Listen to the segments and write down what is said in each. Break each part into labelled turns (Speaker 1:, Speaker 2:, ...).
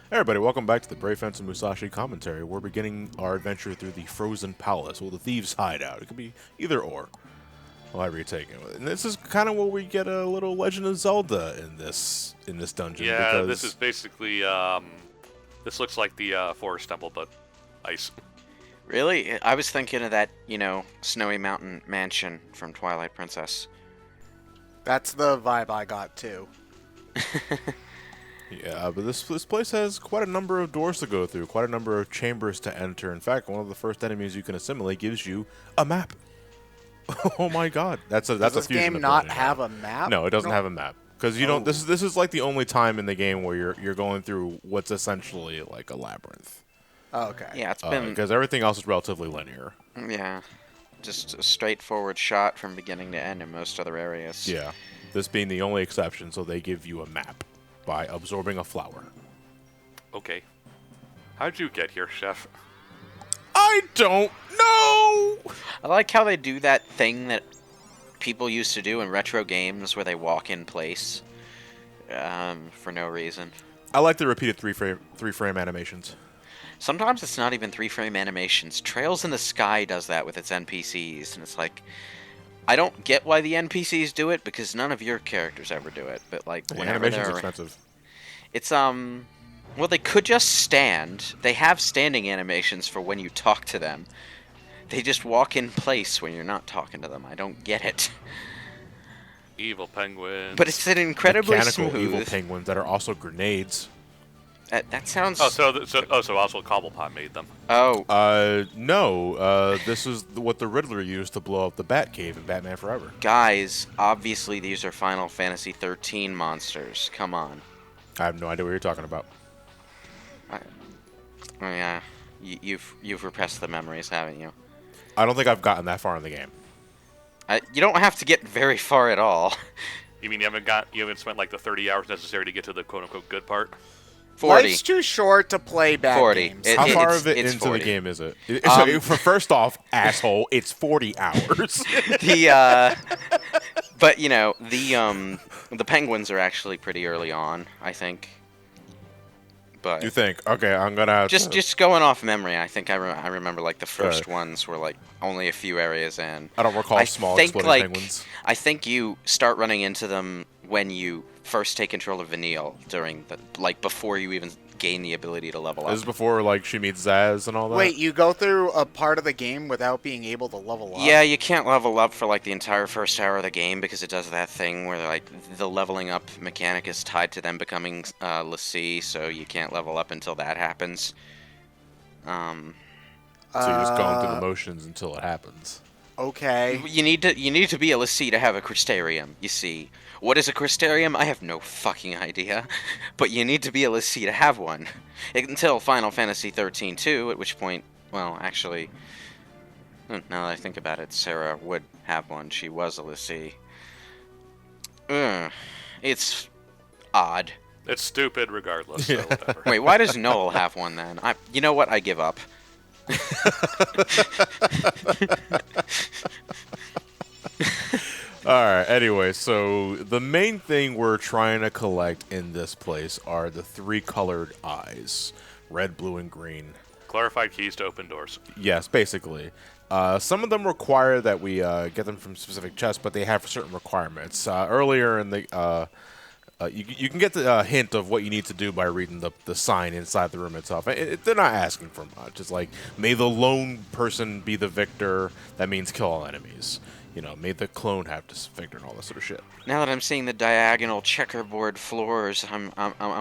Speaker 1: Hey everybody, welcome back to the Fencer Musashi commentary. We're beginning our adventure through the Frozen Palace, or the Thieves' Hideout. It could be either or, however you take it. And this is kind of where we get a little Legend of Zelda in this dungeon
Speaker 2: Yeah, this is
Speaker 1: because
Speaker 2: basically, this looks like the Forest Temple, but ice.
Speaker 3: Really? I was thinking of that, Snowy Mountain Mansion from Twilight Princess.
Speaker 4: That's the vibe I got too.
Speaker 1: yeah, but this place has quite a number of doors to go through, quite a number of chambers to enter. In fact, one of the first enemies you can assimilate gives you a map. Oh my God, that's
Speaker 4: Does
Speaker 1: a
Speaker 4: this
Speaker 1: fusion
Speaker 4: game not
Speaker 1: ability now.
Speaker 4: have a map?
Speaker 1: No, it doesn't have a map because you don't.
Speaker 4: Oh.
Speaker 1: This is like the only time in the game where you're going through what's essentially like a labyrinth.
Speaker 4: Oh, okay.
Speaker 3: Yeah, it's been
Speaker 1: Because everything else is relatively linear.
Speaker 3: just a straightforward shot from beginning to end in most other areas.
Speaker 1: Yeah, this being the only exception, so they give you a map by absorbing a flower.
Speaker 2: Okay. How'd you get here, Chef?
Speaker 1: I don't know!
Speaker 3: I like how they do that thing that people used to do in retro games where they walk in place for no reason.
Speaker 1: I like the repeated three frame animations.
Speaker 3: Sometimes it's not even 3-frame animations. Trails in the Sky does that with its NPCs, and it's like, I don't get why the NPCs do it because none of your characters ever do it. But like,
Speaker 1: The
Speaker 3: whenever
Speaker 1: animation's
Speaker 3: they're,
Speaker 1: expensive.
Speaker 3: it's well, they could just stand. They have standing animations for when you talk to them. They just walk in place when you're not talking to them. I don't get it.
Speaker 2: Evil penguin.
Speaker 3: But it's an incredibly
Speaker 1: Mechanical
Speaker 3: smooth.
Speaker 1: evil penguins that are also grenades.
Speaker 3: That sounds.
Speaker 2: Oh, so Oswald Cobblepot made them.
Speaker 3: Oh,
Speaker 1: No. This is what the Riddler used to blow up the Batcave in Batman Forever.
Speaker 3: guys, obviously these are Final Fantasy 13 monsters. Come on.
Speaker 1: I have no idea what you're talking about.
Speaker 3: Oh yeah, you've repressed the memories, haven't you?
Speaker 1: I don't think I've gotten that far in the game.
Speaker 3: You don't have to get very far at all.
Speaker 2: You mean you haven't spent like the 30 hours necessary to get to the quote-unquote good part?
Speaker 3: 40.
Speaker 4: Life's too short to play bad
Speaker 3: 40.
Speaker 4: games.
Speaker 3: It-
Speaker 1: How far
Speaker 3: it's-
Speaker 1: of it
Speaker 3: it's
Speaker 1: into
Speaker 3: 40.
Speaker 1: the game is it?
Speaker 3: Um,
Speaker 1: First off, asshole, it's 40 hours.
Speaker 3: But the penguins are actually pretty early on, I think. But
Speaker 1: You think? Okay, I'm gonna have to...
Speaker 3: just going off memory, I think I remember like the first
Speaker 1: Right.
Speaker 3: ones were like only a few areas in.
Speaker 1: I don't recall
Speaker 3: I
Speaker 1: small
Speaker 3: think,
Speaker 1: exploding
Speaker 3: like,
Speaker 1: penguins.
Speaker 3: I think you start running into them when you first take control of Vanille before you even gain the ability to level
Speaker 1: This is
Speaker 3: up.
Speaker 1: before like she meets Zaz and all that.
Speaker 4: Wait, you go through a part of the game without being able to level up?
Speaker 3: Yeah, you can't level up for like the entire first hour of the game because it does that thing where like the leveling up mechanic is tied to them becoming Lassie, so you can't level up until that happens.
Speaker 1: So you're just going through the motions until it happens.
Speaker 4: Okay.
Speaker 3: You need to be a Lassie to have a Crystarium, you see. What is a Crystarium? I have no fucking idea. But you need to be a Lassie to have one. Until Final Fantasy 13 too, at which point, well, actually, now that I think about it, Sarah would have one. She was a Lassie. It's odd.
Speaker 2: It's stupid regardless, so whatever.
Speaker 3: Wait, why does Noel have one then? You know what? I give up.
Speaker 1: Alright, anyway, so the main thing we're trying to collect in this place are the three colored eyes. Red, blue, and green.
Speaker 2: Clarified keys to open doors.
Speaker 1: Yes, basically. Some of them require that we get them from specific chests, but they have certain requirements. Earlier in the... you can get the hint of what you need to do by reading the sign inside the room itself. They're not asking for much. It's like, may the lone person be the victor. That means kill all enemies. May the clone have this victor and all this sort of shit.
Speaker 3: Now that I'm seeing the diagonal checkerboard floors, I'm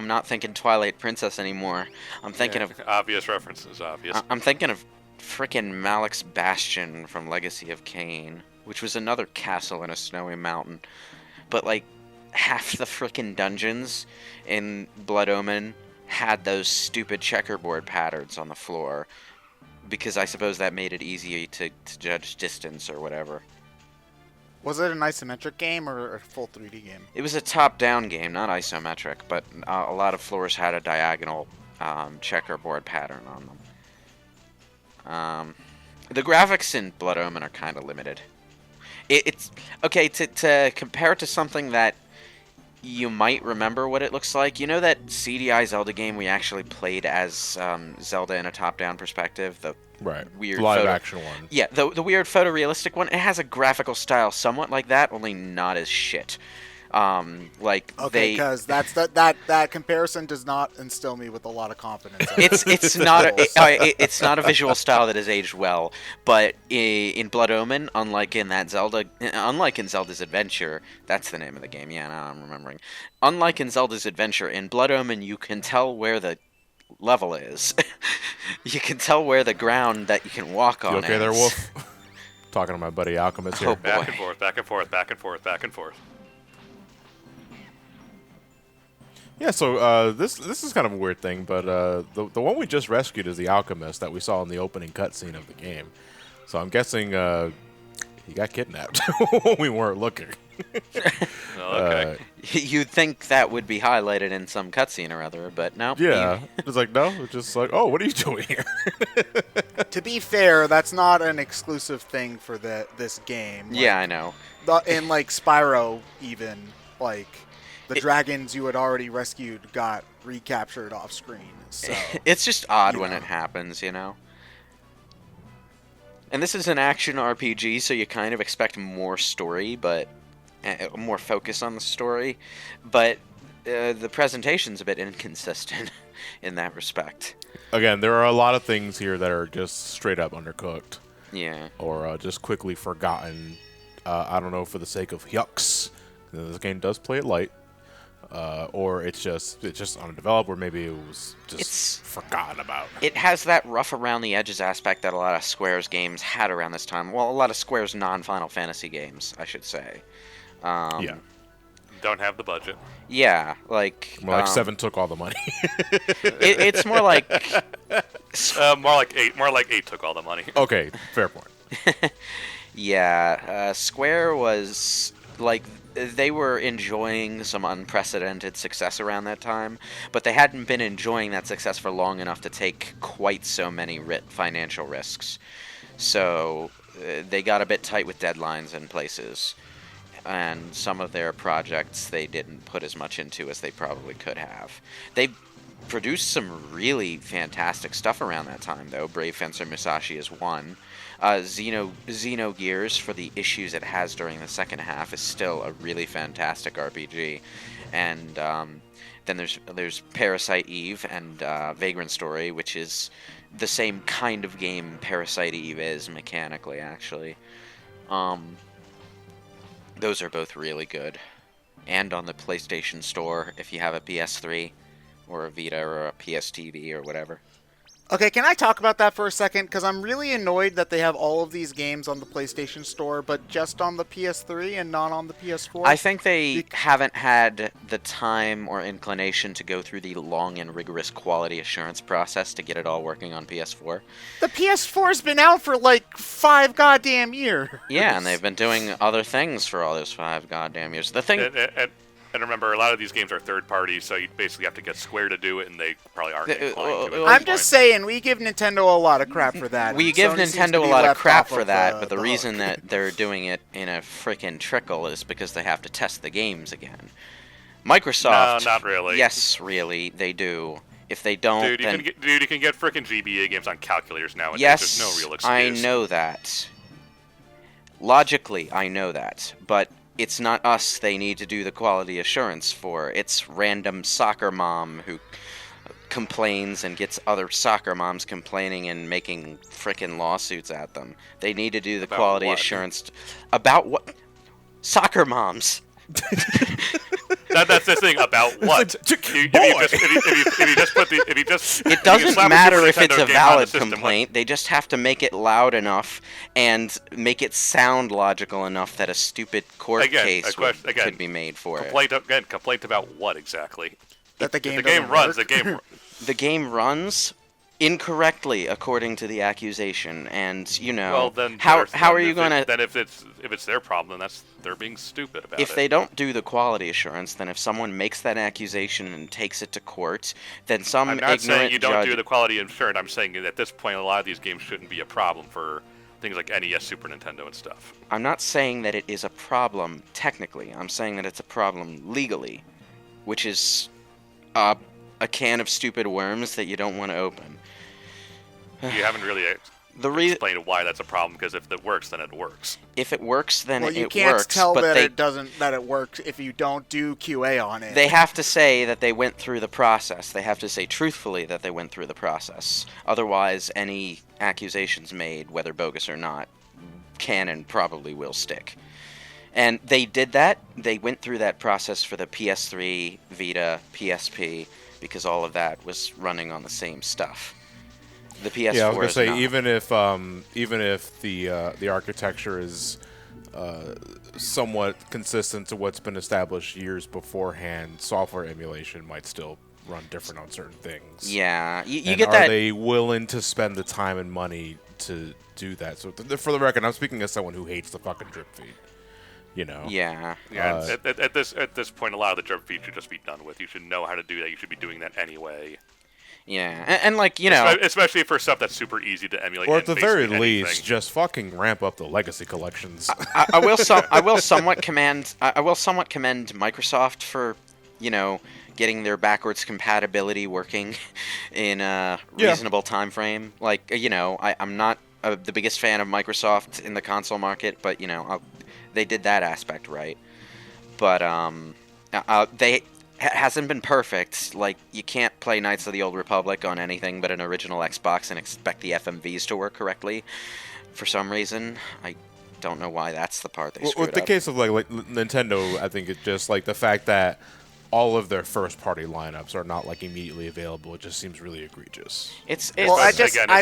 Speaker 3: not thinking Twilight Princess anymore. I'm thinking of
Speaker 2: Obvious references, obvious.
Speaker 3: I'm thinking of frickin' Malik's Bastion from Legacy of Kain, which was another castle in a snowy mountain. But like half the frickin' dungeons in Blood Omen had those stupid checkerboard patterns on the floor, because I suppose that made it easier to judge distance or whatever.
Speaker 4: Was it an isometric game or a full 3D game?
Speaker 3: It was a top-down game, not isometric, but a lot of floors had a diagonal checkerboard pattern on them. The graphics in Blood Omen are kind of limited. It's okay to compare it to something that you might remember what it looks like. You know that CDI Zelda game we actually played as Zelda in a top-down perspective? The
Speaker 1: Right.
Speaker 3: weird
Speaker 1: Live
Speaker 3: photo-
Speaker 1: action one.
Speaker 3: Yeah, the weird photorealistic one. It has a graphical style somewhat like that, only not as shit. Like
Speaker 4: Okay,
Speaker 3: they.
Speaker 4: because that comparison does not instill me with a lot of confidence.
Speaker 3: It's not it's not a visual style that has aged well, but in Blood Omen, unlike in Zelda's Adventure, that's the name of the game. Yeah, now I'm remembering. Unlike in Zelda's Adventure, in Blood Omen, you can tell where the level is. You can tell where the ground that you can walk on
Speaker 1: You okay
Speaker 3: is.
Speaker 1: there, Wolf? Talking to my buddy Alchemist here.
Speaker 3: Oh,
Speaker 2: Back
Speaker 3: boy.
Speaker 2: and forth, back and forth, back and forth, back and forth.
Speaker 1: Yeah, so this is kind of a weird thing, but the one we just rescued is the Alchemist that we saw in the opening cutscene of the game. So I'm guessing he got kidnapped when we weren't looking.
Speaker 2: Okay.
Speaker 3: You'd think that would be highlighted in some cutscene or other, but no.
Speaker 1: Yeah, it's like no, it's just like, oh, what are you doing here?
Speaker 4: To be fair, that's not an exclusive thing for this game. Like,
Speaker 3: Yeah, I know.
Speaker 4: in like Spyro, even like the dragons you had already rescued got recaptured off screen. So
Speaker 3: It's just odd
Speaker 4: you
Speaker 3: when
Speaker 4: know.
Speaker 3: it happens, you know? And this is an action RPG, so you kind of expect more story, but more focus on the story. But the presentation's a bit inconsistent in that respect.
Speaker 1: Again, there are a lot of things here that are just straight up undercooked
Speaker 3: Yeah.
Speaker 1: or just quickly forgotten. I don't know, for the sake of yucks. This game does play it light. Or it's just undeveloped, or maybe it was just forgotten about.
Speaker 3: It has that rough around the edges aspect that a lot of Square's games had around this time. Well, a lot of Square's non-Final Fantasy games, I should say.
Speaker 1: Yeah,
Speaker 2: Don't have the budget.
Speaker 3: Yeah, like...
Speaker 1: more like 7 took all the money.
Speaker 3: It's more like...
Speaker 2: More like 8. More like 8 took all the money.
Speaker 1: Okay, fair point.
Speaker 3: Yeah, Square was like they were enjoying some unprecedented success around that time, but they hadn't been enjoying that success for long enough to take quite so many financial risks. So they got a bit tight with deadlines and places, and some of their projects they didn't put as much into as they probably could have. They produced some really fantastic stuff around that time, though. Brave Fencer Musashi is one. Xenogears, for the issues it has during the second half, is still a really fantastic RPG. And then there's Parasite Eve and Vagrant Story, which is the same kind of game Parasite Eve is mechanically, actually. Those are both really good. And on the PlayStation Store, if you have a PS3 or a Vita or a PS TV or whatever.
Speaker 4: Okay, can I talk about that for a second? Because I'm really annoyed that they have all of these games on the PlayStation Store, but just on the PS3 and not on the PS4.
Speaker 3: I think they haven't had the time or inclination to go through the long and rigorous quality assurance process to get it all working on PS4.
Speaker 4: The PS4's been out for like 5 goddamn years.
Speaker 3: Yeah, and they've been doing other things for all those 5 goddamn years. The thing...
Speaker 2: And remember, a lot of these games are third party, so you basically have to get Square to do it, and they probably aren't inclined to it.
Speaker 4: I'm just saying, we give Nintendo a lot of crap for that.
Speaker 3: We give
Speaker 4: Sony seems to
Speaker 3: Nintendo a
Speaker 4: be
Speaker 3: lot of
Speaker 4: left
Speaker 3: crap
Speaker 4: off
Speaker 3: for
Speaker 4: of
Speaker 3: that, but the
Speaker 4: hook.
Speaker 3: reason that they're doing it in a frickin' trickle is because they have to test the games again. Microsoft...
Speaker 2: No, not really.
Speaker 3: Yes, really, they do. If they don't,
Speaker 2: Dude,
Speaker 3: then...
Speaker 2: you can get frickin' GBA games on calculators nowadays.
Speaker 3: Yes,
Speaker 2: There's no real excuse.
Speaker 3: I know that. Logically, I know that, but it's not us they need to do the quality assurance for. It's random soccer mom who complains and gets other soccer moms complaining and making frickin' lawsuits at them. They need to do the
Speaker 2: About
Speaker 3: quality
Speaker 2: what?
Speaker 3: assurance. About what? Soccer moms.
Speaker 2: That's the thing about what. If you
Speaker 3: It doesn't
Speaker 2: slap a
Speaker 3: matter
Speaker 2: Super
Speaker 3: if it's
Speaker 2: Nintendo
Speaker 3: a
Speaker 2: game on the
Speaker 3: valid
Speaker 2: system,
Speaker 3: complaint. They just have to make it loud enough and make it sound logical enough that a stupid court case could be made for it.
Speaker 2: Complaint about what exactly?
Speaker 4: That the game
Speaker 2: The game
Speaker 4: doesn't
Speaker 2: runs.
Speaker 4: work.
Speaker 2: The game.
Speaker 3: The game runs incorrectly according to the accusation, and you know
Speaker 2: Well, then
Speaker 3: how
Speaker 2: there's-
Speaker 3: are
Speaker 2: then
Speaker 3: you
Speaker 2: if
Speaker 3: gonna?
Speaker 2: Then if it's their problem, then they're being stupid about it.
Speaker 3: If they don't do the quality assurance, then if someone makes that accusation and takes it to court, then some
Speaker 2: I'm not
Speaker 3: ignorant
Speaker 2: saying you don't
Speaker 3: judge.
Speaker 2: do the quality assurance. I'm saying at this point, a lot of these games shouldn't be a problem for things like NES, Super Nintendo, and stuff.
Speaker 3: I'm not saying that it is a problem technically. I'm saying that it's a problem legally. which is a can of stupid worms that you don't want to open.
Speaker 2: You haven't really explained why that's a problem, because if it works, then it works.
Speaker 3: If it works, then it works.
Speaker 4: Well, you can't tell
Speaker 3: but
Speaker 4: that it works if you don't do QA on it.
Speaker 3: They have to say that they went through the process. They have to say truthfully that they went through the process. Otherwise, any accusations made, whether bogus or not, can and probably will stick. And they did that. They went through that process for the PS3, Vita, PSP, because all of that was running on the same stuff. The PS4
Speaker 1: yeah, I was gonna say
Speaker 3: not.
Speaker 1: even if the architecture is somewhat consistent to what's been established years beforehand, software emulation might still run different on certain things.
Speaker 3: Yeah, you
Speaker 1: and
Speaker 3: get that.
Speaker 1: Are they willing to spend the time and money to do that? So for the record, I'm speaking as someone who hates the fucking drip feed. You know.
Speaker 3: Yeah.
Speaker 2: Yeah. At this point, a lot of the drip feed should just be done with. You should know how to do that. You should be doing that anyway.
Speaker 3: Yeah, and like, you know,
Speaker 2: especially for stuff that's super easy to emulate.
Speaker 1: Or at the very
Speaker 2: anything.
Speaker 1: least, just fucking ramp up the legacy collections.
Speaker 3: I will somewhat commend Microsoft for, you know, getting their backwards compatibility working in a reasonable time frame. Like, you know, I'm not the biggest fan of Microsoft in the console market, but you know, they did that aspect right. But they hasn't been perfect. Like, you can't play Knights of the Old Republic on anything but an original Xbox and expect the FMVs to work correctly. For some reason, I don't know why that's the part they screwed
Speaker 1: With the
Speaker 3: up.
Speaker 1: case of like Nintendo, I think it's just like the fact that all of their first-party lineups are not like immediately available. It just seems really egregious.
Speaker 4: Well, I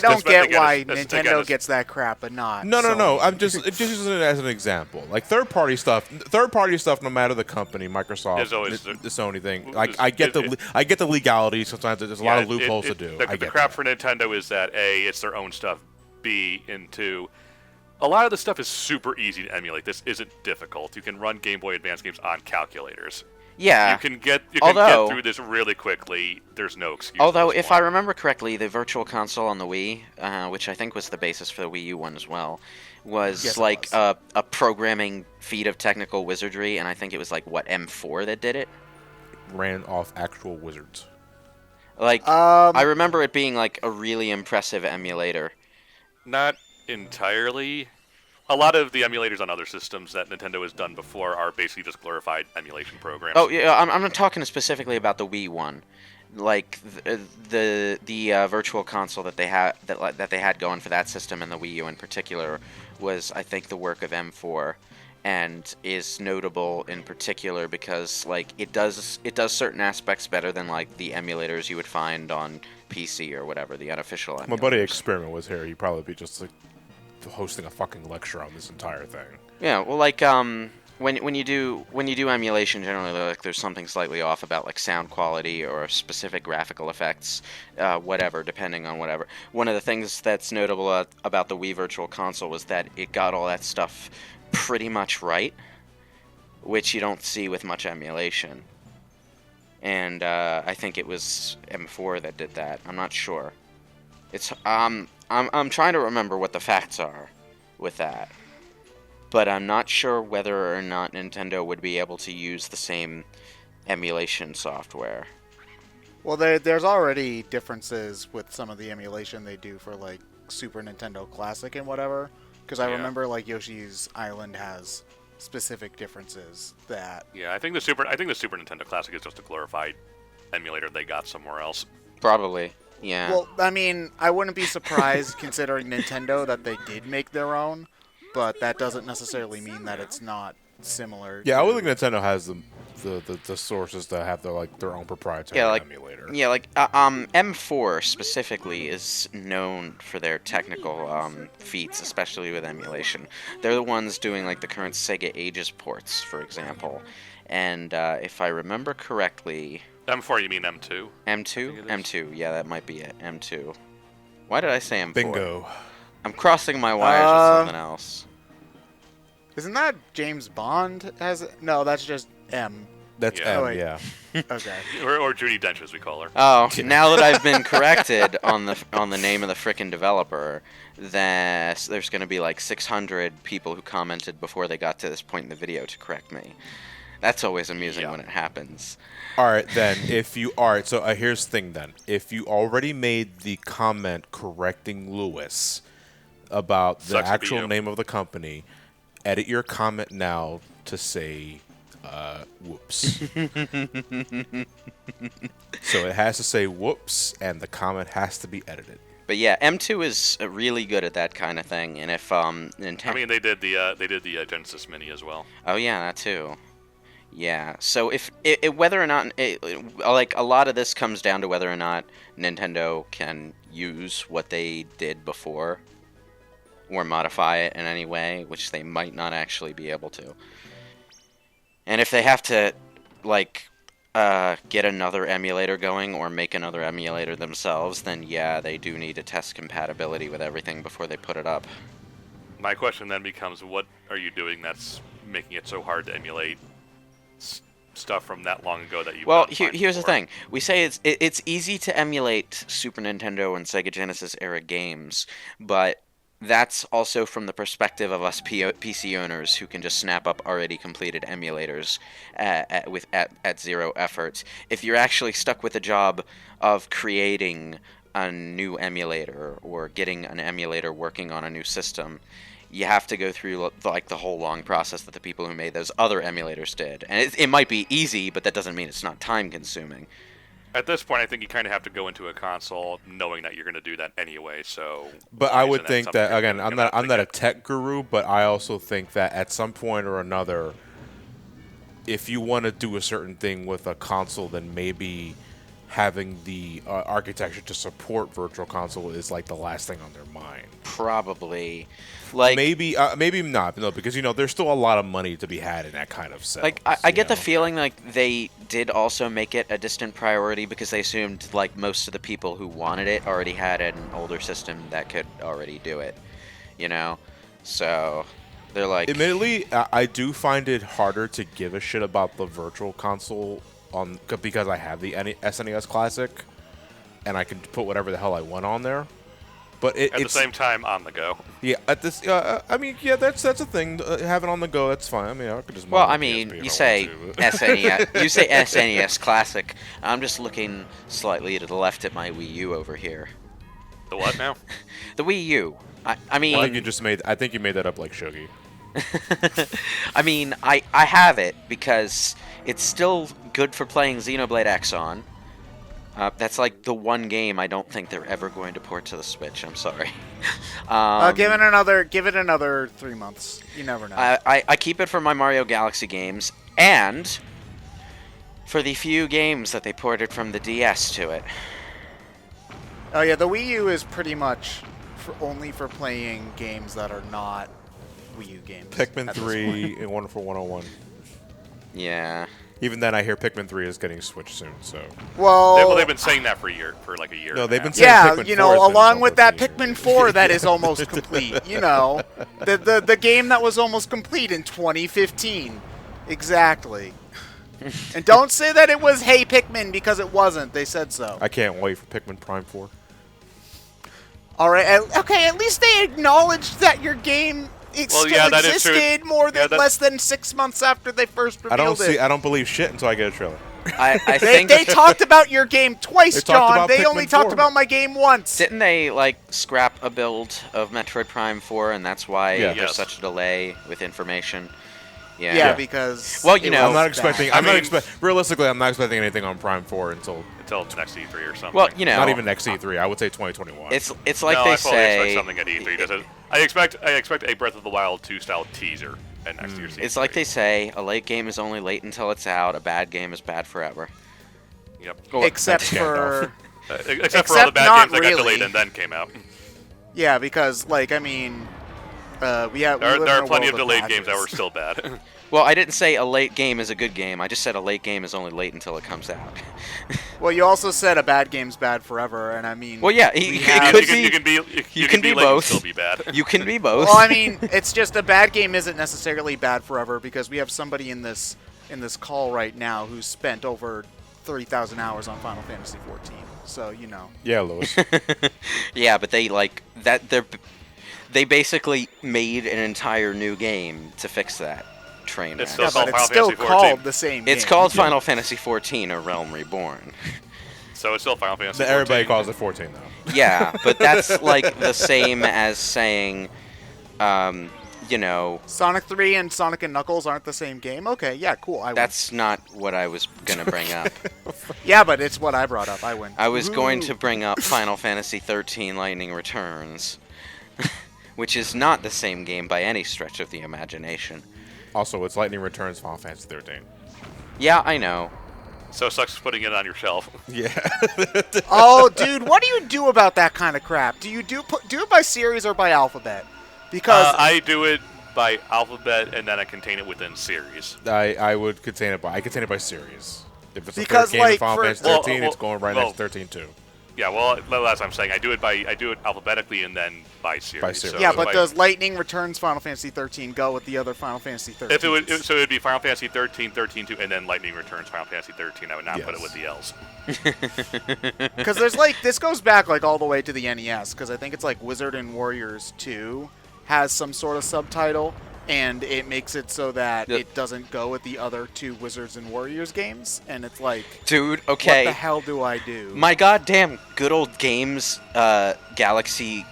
Speaker 4: don't get why Nintendo gets that crap, but not.
Speaker 1: No. I'm just using it as an example. Like third-party stuff, no matter the company, Microsoft, the Sony thing. Like I get the legality. Sometimes there's a lot of loopholes to do.
Speaker 2: The crap for Nintendo is that A, it's their own stuff. B, and two, a lot of the stuff is super easy to emulate. This isn't difficult. You can run Game Boy Advance games on calculators.
Speaker 3: Yeah.
Speaker 2: You can get through this really quickly. There's no excuse.
Speaker 3: Although, if I remember correctly, the Virtual Console on the Wii, which I think was the basis for the Wii U one as well, was a programming feat of technical wizardry, and I think it was like, what, M4 that did it?
Speaker 1: Ran off actual wizards.
Speaker 3: Like, I remember it being like a really impressive emulator.
Speaker 2: Not entirely. A lot of the emulators on other systems that Nintendo has done before are basically just glorified emulation programs.
Speaker 3: Oh yeah, I'm not talking specifically about the Wii one, like the Virtual Console that they had going for that system, and the Wii U in particular was, I think, the work of M4, and is notable in particular because like it does certain aspects better than like the emulators you would find on PC or whatever, the unofficial emulators.
Speaker 1: My buddy Experiment was here. He'd probably be just like hosting a fucking lecture on this entire thing.
Speaker 3: Yeah, well, like when you do emulation, generally like there's something slightly off about like sound quality or specific graphical effects, whatever, depending on whatever. One of the things that's notable about the Wii Virtual Console was that it got all that stuff pretty much right, which you don't see with much emulation. And I think it was M4 that did that. I'm not sure. It's I'm trying to remember what the facts are with that, but I'm not sure whether or not Nintendo would be able to use the same emulation software.
Speaker 4: Well, there's already differences with some of the emulation they do for like Super Nintendo Classic and whatever. Because I remember like Yoshi's Island has specific differences that.
Speaker 2: Yeah, I think the Super Nintendo Classic is just a glorified emulator they got somewhere else.
Speaker 3: Probably. Yeah.
Speaker 4: Well, I mean, I wouldn't be surprised considering Nintendo that they did make their own, but that doesn't necessarily mean that it's not similar.
Speaker 1: Yeah, I would think Nintendo has the sources to have their own proprietary emulator.
Speaker 3: Yeah, like M4 specifically is known for their technical feats, especially with emulation. They're the ones doing like the current Sega Ages ports, for example. And if I remember correctly,
Speaker 2: M4, you mean M2?
Speaker 3: M2? M2, yeah, that might be it. M2. Why did I say M4?
Speaker 1: Bingo.
Speaker 3: I'm crossing my wires with something else.
Speaker 4: Isn't that James Bond? No, that's just M.
Speaker 1: That's
Speaker 2: M,
Speaker 1: yeah.
Speaker 4: Okay.
Speaker 2: or Judi Dench, as we call her.
Speaker 3: Oh, now that I've been corrected on the name of the frickin' developer, that there's going to be like 600 people who commented before they got to this point in the video to correct me. That's always amusing
Speaker 2: Yeah.
Speaker 3: when it happens.
Speaker 1: All right, then. So here's the thing. Then, if you already made the comment correcting Lewis about the
Speaker 2: Sucks to be
Speaker 1: actual
Speaker 2: you.
Speaker 1: name of the company, edit your comment now to say, "whoops." So it has to say "whoops," and the comment has to be edited.
Speaker 3: But yeah, M2 is really good at that kind of thing, and if Nintendo.
Speaker 2: I mean, they did the Genesis Mini as well.
Speaker 3: Oh yeah, that too. Yeah. So if whether or not like a lot of this comes down to whether or not Nintendo can use what they did before or modify it in any way, which they might not actually be able to. And if they have to like get another emulator going or make another emulator themselves, then yeah, they do need to test compatibility with everything before they put it up.
Speaker 2: My question then becomes, what are you doing that's making it so hard to emulate stuff from that long ago that you?
Speaker 3: Well, here's the thing. We say it's easy to emulate Super Nintendo and Sega Genesis era games, but that's also from the perspective of us PC owners who can just snap up already completed emulators at zero effort. If you're actually stuck with the job of creating a new emulator or getting an emulator working on a new system, you have to go through like the whole long process that the people who made those other emulators did. And it might be easy, but that doesn't mean it's not time consuming.
Speaker 2: At this point, I think you kind of have to go into a console knowing that you're going to do that anyway. So,
Speaker 1: But
Speaker 2: why
Speaker 1: I
Speaker 2: isn't
Speaker 1: would
Speaker 2: that
Speaker 1: think
Speaker 2: something
Speaker 1: that
Speaker 2: you're
Speaker 1: again.
Speaker 2: gonna
Speaker 1: I'm
Speaker 2: have
Speaker 1: not
Speaker 2: to
Speaker 1: a tech guru, but I also think that at some point or another, if you want to do a certain thing with a console, then maybe having the architecture to support Virtual Console is like the last thing on their mind.
Speaker 3: Probably. Like
Speaker 1: Maybe not. No, because there's still a lot of money to be had in that kind of set.
Speaker 3: Like, I get the feeling like they did also make it a distant priority because they assumed like most of the people who wanted it already had an older system that could already do it, So they're like.
Speaker 1: Admittedly, I do find it harder to give a shit about the Virtual Console because I have the SNES Classic, and I can put whatever the hell I want on there. But
Speaker 2: at the same time, on the go.
Speaker 1: Yeah, at this. I mean, yeah, that's a thing. Having on the go, that's fine. I mean, I could just.
Speaker 3: Well,
Speaker 1: mod
Speaker 3: I
Speaker 1: the
Speaker 3: mean,
Speaker 1: PSP
Speaker 3: you
Speaker 1: if I
Speaker 3: say
Speaker 1: want to,
Speaker 3: SNES. You say SNES Classic. I'm just looking slightly to the left at my Wii U over here.
Speaker 2: The what now?
Speaker 3: The Wii U. I mean.
Speaker 1: I think you made that up like Shogi.
Speaker 3: I mean, I have it because it's still good for playing Xenoblade X on. That's like the one game I don't think they're ever going to port to the Switch. I'm sorry.
Speaker 4: Give it another 3 months. You never know.
Speaker 3: I keep it for my Mario Galaxy games and for the few games that they ported from the DS to it.
Speaker 4: Oh yeah, the Wii U is pretty much only for playing games that are not Wii U games.
Speaker 1: Pikmin 3 and Wonderful 101.
Speaker 3: Yeah.
Speaker 1: Even then, I hear Pikmin 3 is getting switched soon. So.
Speaker 4: Well,
Speaker 2: They've been saying that for like a year.
Speaker 1: No, they've been
Speaker 2: now.
Speaker 1: saying
Speaker 4: yeah,
Speaker 1: Pikmin 4 has been
Speaker 4: along with that
Speaker 1: almost
Speaker 4: Pikmin 4 that is almost complete. The game that was almost complete in 2015. Exactly. And don't say that it was Hey Pikmin because it wasn't. They said so.
Speaker 1: I can't wait for Pikmin Prime 4.
Speaker 4: All right. Okay. At least they acknowledged that your game still
Speaker 2: that is true.
Speaker 4: existed less than 6 months after they first revealed it.
Speaker 1: I don't believe shit until I get a trailer.
Speaker 3: I think
Speaker 4: They talked about your game twice, John. They only
Speaker 1: Pikmin
Speaker 4: talked
Speaker 1: 4.
Speaker 4: about my game once.
Speaker 3: didn't they like scrap a build of Metroid Prime 4, and that's why
Speaker 1: Yeah.
Speaker 3: there's
Speaker 2: Yes.
Speaker 3: such a delay with information. Yeah.
Speaker 4: Yeah, because
Speaker 3: Well,
Speaker 4: it
Speaker 3: know,
Speaker 1: I'm not
Speaker 4: was
Speaker 1: expecting.
Speaker 4: bad.
Speaker 1: Realistically, I'm not expecting anything on Prime 4 until
Speaker 2: next E3 or something.
Speaker 3: Well,
Speaker 1: not even next E3. I would say 2021.
Speaker 3: it's like
Speaker 2: no,
Speaker 3: they
Speaker 2: I fully expect
Speaker 3: say.
Speaker 2: something at E3. I expect a Breath of the Wild 2 style teaser at next year's E3.
Speaker 3: It's like they say, a late game is only late until it's out. A bad game is bad forever.
Speaker 2: Yep.
Speaker 4: Except
Speaker 1: That's
Speaker 4: for
Speaker 2: Except for all the
Speaker 4: Except
Speaker 2: bad
Speaker 4: not
Speaker 2: games that got
Speaker 4: really.
Speaker 2: delayed and then came out.
Speaker 4: yeah, because we live in
Speaker 2: There
Speaker 4: a
Speaker 2: are plenty of
Speaker 4: world
Speaker 2: delayed games that
Speaker 4: patches.
Speaker 2: were still bad.
Speaker 3: Well, I didn't say a late game is a good game. I just said a late game is only late until it comes out.
Speaker 4: Well, you also said a bad game's bad forever, and I mean.
Speaker 3: Well, yeah,
Speaker 4: we
Speaker 3: it
Speaker 4: have-
Speaker 3: could
Speaker 2: you can
Speaker 3: be.
Speaker 2: be
Speaker 3: you can be
Speaker 2: late and
Speaker 3: both.
Speaker 2: still be bad.
Speaker 3: You can be both.
Speaker 4: Well, I mean, it's just a bad game isn't necessarily bad forever because we have somebody in this call right now who's spent over 30,000 hours on Final Fantasy 14. So
Speaker 1: Yeah, Lewis.
Speaker 3: Yeah, but they like that. They basically made an entire new game to fix that. train
Speaker 2: It's
Speaker 3: wreck.
Speaker 2: still
Speaker 4: Yeah, but
Speaker 2: called
Speaker 4: it's
Speaker 2: Final
Speaker 4: still
Speaker 2: Fantasy
Speaker 4: called
Speaker 2: 14.
Speaker 4: the same
Speaker 3: It's
Speaker 4: game.
Speaker 3: called Final Fantasy XIV: A Realm Reborn.
Speaker 2: So it's still Final Fantasy 14.
Speaker 1: Everybody calls it 14 though.
Speaker 3: Yeah, but that's like the same as saying, you know,
Speaker 4: Sonic 3 and Sonic and Knuckles aren't the same game? Okay, yeah, cool. I win.
Speaker 3: that's not what I was gonna bring up.
Speaker 4: Yeah, but it's what I brought up. I win.
Speaker 3: I was going
Speaker 4: Ooh.
Speaker 3: to bring up Final Fantasy XIII Lightning Returns, which is not the same game by any stretch of the imagination.
Speaker 1: Also, it's Lightning Returns Final Fantasy 13.
Speaker 3: Yeah, I know.
Speaker 2: So it sucks putting it on your shelf.
Speaker 1: Yeah.
Speaker 4: Oh, dude, what do you do about that kind of crap? Do you do it by series or by alphabet? Because
Speaker 2: I do it by alphabet, and then I contain it within series.
Speaker 1: I would contain it by series. If it's
Speaker 4: Because,
Speaker 1: the third game in
Speaker 4: like,
Speaker 1: Final
Speaker 4: for-
Speaker 1: Fantasy 13, it's going right next to 13 too.
Speaker 2: Yeah, well, that's what I'm saying. I do it alphabetically and then by series.
Speaker 1: By series.
Speaker 2: So
Speaker 4: yeah,
Speaker 2: if
Speaker 4: but
Speaker 2: I-
Speaker 4: does Lightning Returns Final Fantasy 13 go with the other Final Fantasy 13?
Speaker 2: If it would, so it would be Final Fantasy 13, 13 2, and then Lightning Returns Final Fantasy 13. I would not put it
Speaker 1: Yes.
Speaker 2: with the L's.
Speaker 4: Because there's like this goes back like all the way to the NES. Because I think it's like Wizard and Warriors 2 has some sort of subtitle, and it makes it so that
Speaker 3: Yep.
Speaker 4: it doesn't go with the other two Wizards and Warriors games, and it's like,
Speaker 3: Dude,
Speaker 4: what
Speaker 3: okay.
Speaker 4: the hell do I do?
Speaker 3: My goddamn good old games Galaxy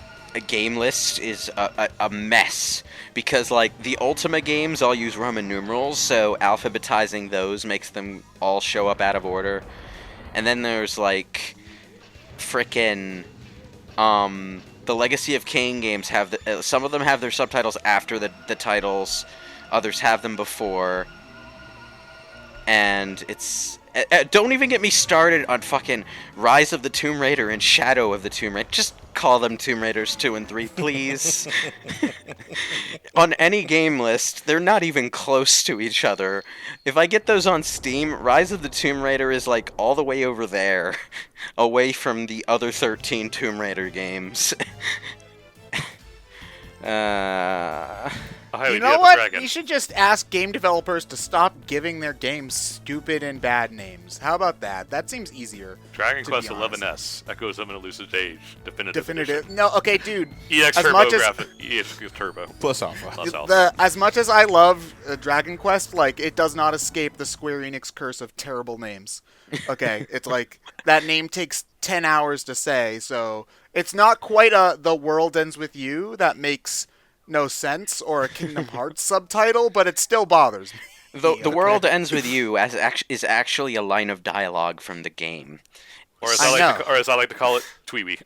Speaker 3: game list is a mess. Because, like, the Ultima games all use Roman numerals, so alphabetizing those makes them all show up out of order. And then there's, like, frickin' the Legacy of Kain games have some of them have their subtitles after the titles, others have them before, and it's don't even get me started on fucking Rise of the Tomb Raider and Shadow of the Tomb Raider. Just call them Tomb Raiders 2 and 3, please. On any game list, they're not even close to each other. If I get those on Steam, Rise of the Tomb Raider is like all the way over there, away from the other 13 Tomb Raider games.
Speaker 2: Oh, hey, we
Speaker 4: You
Speaker 2: do
Speaker 4: know
Speaker 2: have the
Speaker 4: what?
Speaker 2: dragon.
Speaker 4: You should just ask game developers to stop giving their games stupid and bad names. How about that? That seems easier.
Speaker 2: Dragon
Speaker 4: to
Speaker 2: Quest
Speaker 4: be honest.
Speaker 2: 11S, Echoes of an Elusive Age, Definitive.
Speaker 4: Definitive.
Speaker 2: Edition.
Speaker 4: No, okay, dude.
Speaker 2: EX
Speaker 4: as
Speaker 2: Turbo
Speaker 4: much as-
Speaker 2: graphic. EX Turbo.
Speaker 1: Plus Alpha.
Speaker 2: Plus Alpha.
Speaker 4: As much as I love Dragon Quest, like it does not escape the Square Enix curse of terrible names. Okay, it's like that name takes 10 hours to say, so it's not quite a "The World Ends with You" that makes no sense, or a Kingdom Hearts subtitle, but it still bothers me.
Speaker 3: The world ends with you is actually a line of dialogue from the game.
Speaker 2: Or as
Speaker 4: I
Speaker 2: I, like
Speaker 4: know.
Speaker 2: or as I like to call it, Tweeby.